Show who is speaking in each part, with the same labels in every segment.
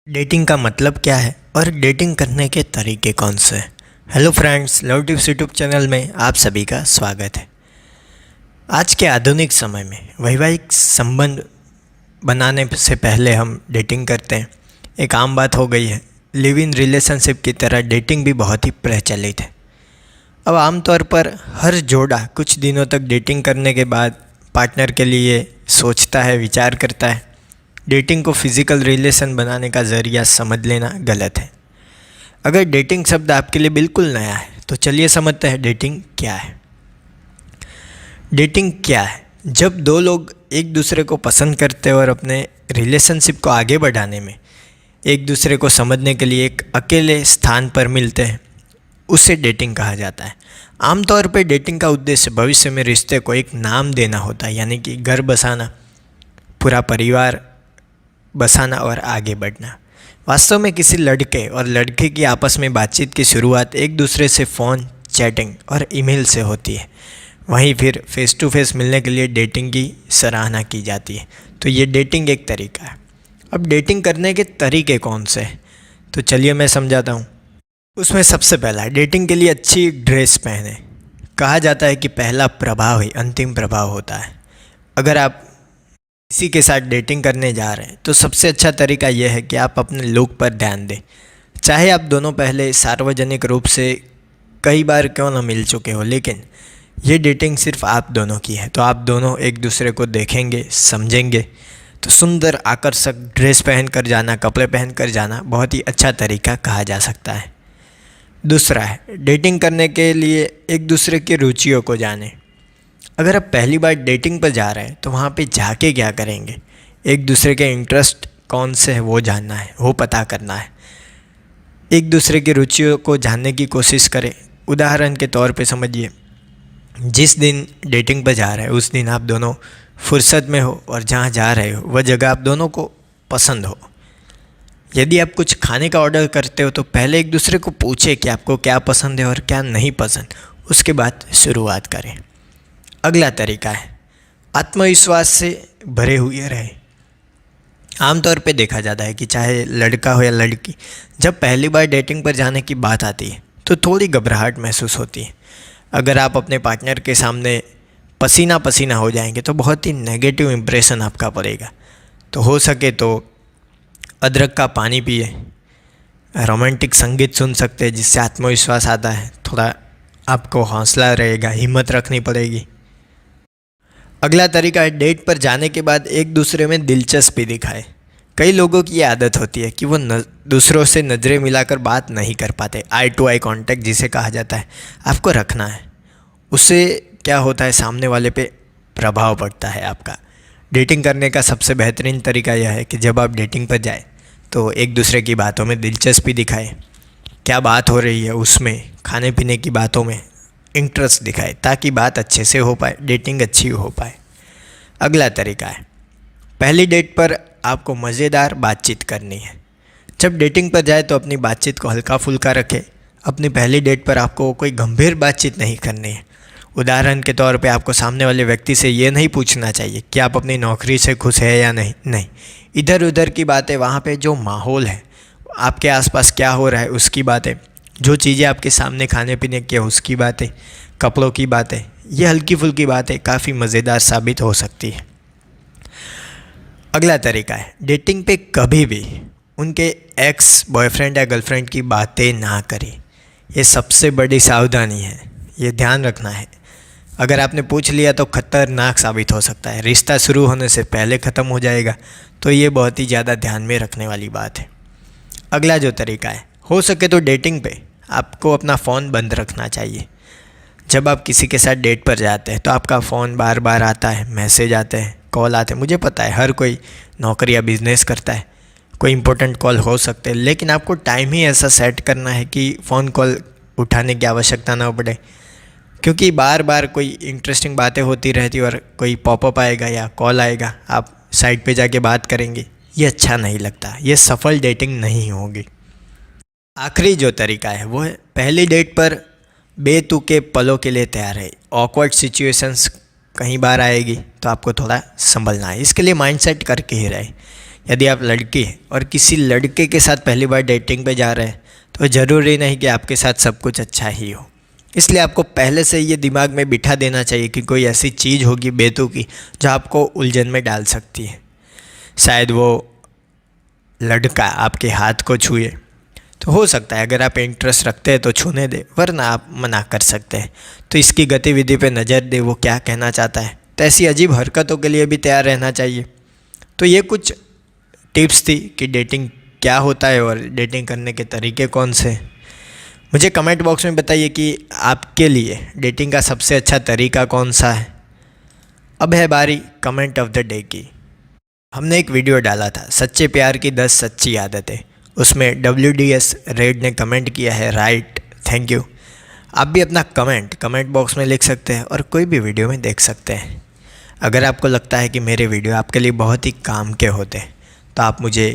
Speaker 1: Dating का मतलब क्या है और डेटिंग करने के तरीके कौन से हैं। Hello friends, love tips YouTube channel में आप सभी का स्वागत है। आज के आधुनिक समय में वैवाहिक संबंध बनाने से पहले हम डेटिंग करते हैं। एक आम बात हो गई है। लिव इन रिलेशनशिप की तरह डेटिंग भी बहुत ही प्रचलित है। अब आमतौर पर हर जोड़ा कुछ दिनों तक डेटिंग करने के बाद पार्टनर के लिए सोचता है, विचार करता है। डेटिंग को फिज़िकल रिलेशन बनाने का ज़रिया समझ लेना गलत है। अगर डेटिंग शब्द आपके लिए बिल्कुल नया है तो चलिए समझते हैं डेटिंग क्या है। डेटिंग क्या है? जब दो लोग एक दूसरे को पसंद करते हैं और अपने रिलेशनशिप को आगे बढ़ाने में एक दूसरे को समझने के लिए एक अकेले स्थान पर मिलते हैं, उसे डेटिंग कहा जाता है। आमतौर पर डेटिंग का उद्देश्य भविष्य में रिश्ते को एक नाम देना होता है, यानी कि घर बसाना, पूरा परिवार बसाना और आगे बढ़ना। वास्तव में किसी लड़के और लड़की की आपस में बातचीत की शुरुआत एक दूसरे से फ़ोन, चैटिंग और ईमेल से होती है। वहीं फिर फेस टू फेस मिलने के लिए डेटिंग की सराहना की जाती है। तो ये डेटिंग एक तरीका है। अब डेटिंग करने के तरीके कौन से हैं, तो चलिए मैं समझाता हूँ। उसमें सबसे पहला, डेटिंग के लिए अच्छी ड्रेस पहने। कहा जाता है कि पहला प्रभाव ही अंतिम प्रभाव होता है। अगर आप किसी के साथ डेटिंग करने जा रहे हैं तो सबसे अच्छा तरीका यह है कि आप अपने लुक पर ध्यान दें। चाहे आप दोनों पहले सार्वजनिक रूप से कई बार क्यों न मिल चुके हो, लेकिन ये डेटिंग सिर्फ आप दोनों की है। तो आप दोनों एक दूसरे को देखेंगे, समझेंगे। तो सुंदर आकर्षक ड्रेस पहन कर जाना, कपड़े पहन कर जाना बहुत ही अच्छा तरीका कहा जा सकता है। दूसरा है, डेटिंग करने के लिए एक दूसरे की रुचियों को जानें। अगर आप पहली बार डेटिंग पर जा रहे हैं तो वहाँ पे जाके क्या करेंगे? एक दूसरे के इंटरेस्ट कौन से है वो जानना है, वो पता करना है। एक दूसरे की रुचियों को जानने की कोशिश करें। उदाहरण के तौर पे समझिए, जिस दिन डेटिंग पर जा रहे हैं उस दिन आप दोनों फुर्सत में हो और जहाँ जा रहे हो वह जगह आप दोनों को पसंद हो। यदि आप कुछ खाने का ऑर्डर करते हो तो पहले एक दूसरे को पूछे कि आपको क्या पसंद है और क्या नहीं पसंद, उसके बाद शुरुआत करें। अगला तरीका है, आत्मविश्वास से भरे हुए रहे। आमतौर पे देखा जाता है कि चाहे लड़का हो या लड़की, जब पहली बार डेटिंग पर जाने की बात आती है तो थोड़ी घबराहट महसूस होती है। अगर आप अपने पार्टनर के सामने पसीना पसीना हो जाएंगे तो बहुत ही नेगेटिव इम्प्रेशन आपका पड़ेगा। तो हो सके तो अदरक का पानी पिए, रोमांटिक संगीत सुन सकते हैं, जिससे आत्मविश्वास आता है। थोड़ा आपको हौसला रहेगा, हिम्मत रखनी पड़ेगी। अगला तरीका है, डेट पर जाने के बाद एक दूसरे में दिलचस्पी दिखाए। कई लोगों की ये आदत होती है कि वो दूसरों से नज़रें मिलाकर बात नहीं कर पाते। आई टू आई कांटेक्ट जिसे कहा जाता है, आपको रखना है। उससे क्या होता है, सामने वाले पे प्रभाव पड़ता है आपका। डेटिंग करने का सबसे बेहतरीन तरीका यह है कि जब आप डेटिंग पर जाए तो एक दूसरे की बातों में दिलचस्पी दिखाए। क्या बात हो रही है उसमें, खाने पीने की बातों में इंटरेस्ट दिखाए, ताकि बात अच्छे से हो पाए, डेटिंग अच्छी हो पाए। अगला तरीका है, पहली डेट पर आपको मज़ेदार बातचीत करनी है। जब डेटिंग पर जाए तो अपनी बातचीत को हल्का फुल्का रखें। अपनी पहली डेट पर आपको कोई गंभीर बातचीत नहीं करनी है। उदाहरण के तौर पे आपको सामने वाले व्यक्ति से ये नहीं पूछना चाहिए कि आप अपनी नौकरी से खुश है या नहीं। इधर उधर की बातें, वहाँ पे जो माहौल है, आपके आसपास क्या हो रहा है उसकी बातें, जो चीज़ें आपके सामने खाने पीने की है उसकी बातें, कपड़ों की बातें, ये हल्की फुल्की बातें काफ़ी मज़ेदार साबित हो सकती है। अगला तरीका है, डेटिंग पे कभी भी उनके एक्स बॉयफ्रेंड या गर्लफ्रेंड की बातें ना करें। ये सबसे बड़ी सावधानी है, ये ध्यान रखना है। अगर आपने पूछ लिया तो खतरनाक साबित हो सकता है, रिश्ता शुरू होने से पहले ख़त्म हो जाएगा। तो ये बहुत ही ज़्यादा ध्यान में रखने वाली बात है। अगला जो तरीका है, हो सके तो डेटिंग पे आपको अपना फ़ोन बंद रखना चाहिए। जब आप किसी के साथ डेट पर जाते हैं तो आपका फ़ोन बार बार आता है, मैसेज आते हैं, कॉल आते हैं। मुझे पता है हर कोई नौकरी या बिज़नेस करता है, कोई इंपॉर्टेंट कॉल हो सकते हैं, लेकिन आपको टाइम ही ऐसा सेट करना है कि फ़ोन कॉल उठाने की आवश्यकता ना पड़े। क्योंकि बार बार कोई इंटरेस्टिंग बातें होती रहती और कोई पॉपअप आएगा या कॉल आएगा, आप साइड पे जाके बात करेंगे, ये अच्छा नहीं लगता, ये सफल डेटिंग नहीं होगी। आखिरी जो तरीका है वो है, पहली डेट पर बेतुके पलों के लिए तैयार है। ऑकवर्ड सिचुएशंस कहीं बार आएगी तो आपको थोड़ा संभलना है। इसके लिए माइंड सेट करके ही रहे यदि आप लड़की हैं और किसी लड़के के साथ पहली बार डेटिंग पे जा रहे हैं तो ज़रूरी नहीं कि आपके साथ सब कुछ अच्छा ही हो। इसलिए आपको पहले से ये दिमाग में बिठा देना चाहिए कि कोई ऐसी चीज़ होगी बेतुकी जो आपको उलझन में डाल सकती है। शायद वो लड़का आपके हाथ को छुए, तो हो सकता है अगर आप इंटरेस्ट रखते हैं तो छूने दे, वरना आप मना कर सकते हैं। तो इसकी गतिविधि पे नज़र दे, वो क्या कहना चाहता है। तो ऐसी अजीब हरकतों के लिए भी तैयार रहना चाहिए। तो ये कुछ टिप्स थी कि डेटिंग क्या होता है और डेटिंग करने के तरीके कौन से। मुझे कमेंट बॉक्स में बताइए कि आपके लिए डेटिंग का सबसे अच्छा तरीका कौन सा है। अब है बारी कमेंट ऑफ द डे की। हमने एक वीडियो डाला था सच्चे प्यार की 10 सच्ची आदतें। उसमें WDS रेड ने कमेंट किया है राइट, थैंक यू। आप भी अपना कमेंट बॉक्स में लिख सकते हैं और कोई भी वीडियो में देख सकते हैं। अगर आपको लगता है कि मेरे वीडियो आपके लिए बहुत ही काम के होते हैं तो आप मुझे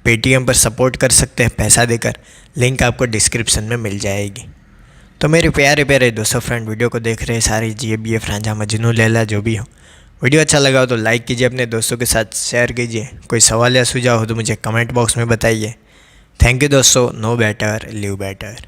Speaker 1: पेटीएम पर सपोर्ट कर सकते हैं पैसा देकर, लिंक आपको डिस्क्रिप्शन में मिल जाएगी। तो मेरे प्यारे प्यारे दोस्तों, फ्रेंड, वीडियो को देख रहे सारे GF रांझा मजनू लैला जो भी हो, वीडियो अच्छा लगा हो तो लाइक कीजिए, अपने दोस्तों के साथ शेयर कीजिए। कोई सवाल या सुझाव हो तो मुझे कमेंट बॉक्स में बताइए। थैंक यू दोस्तों। Know better live better.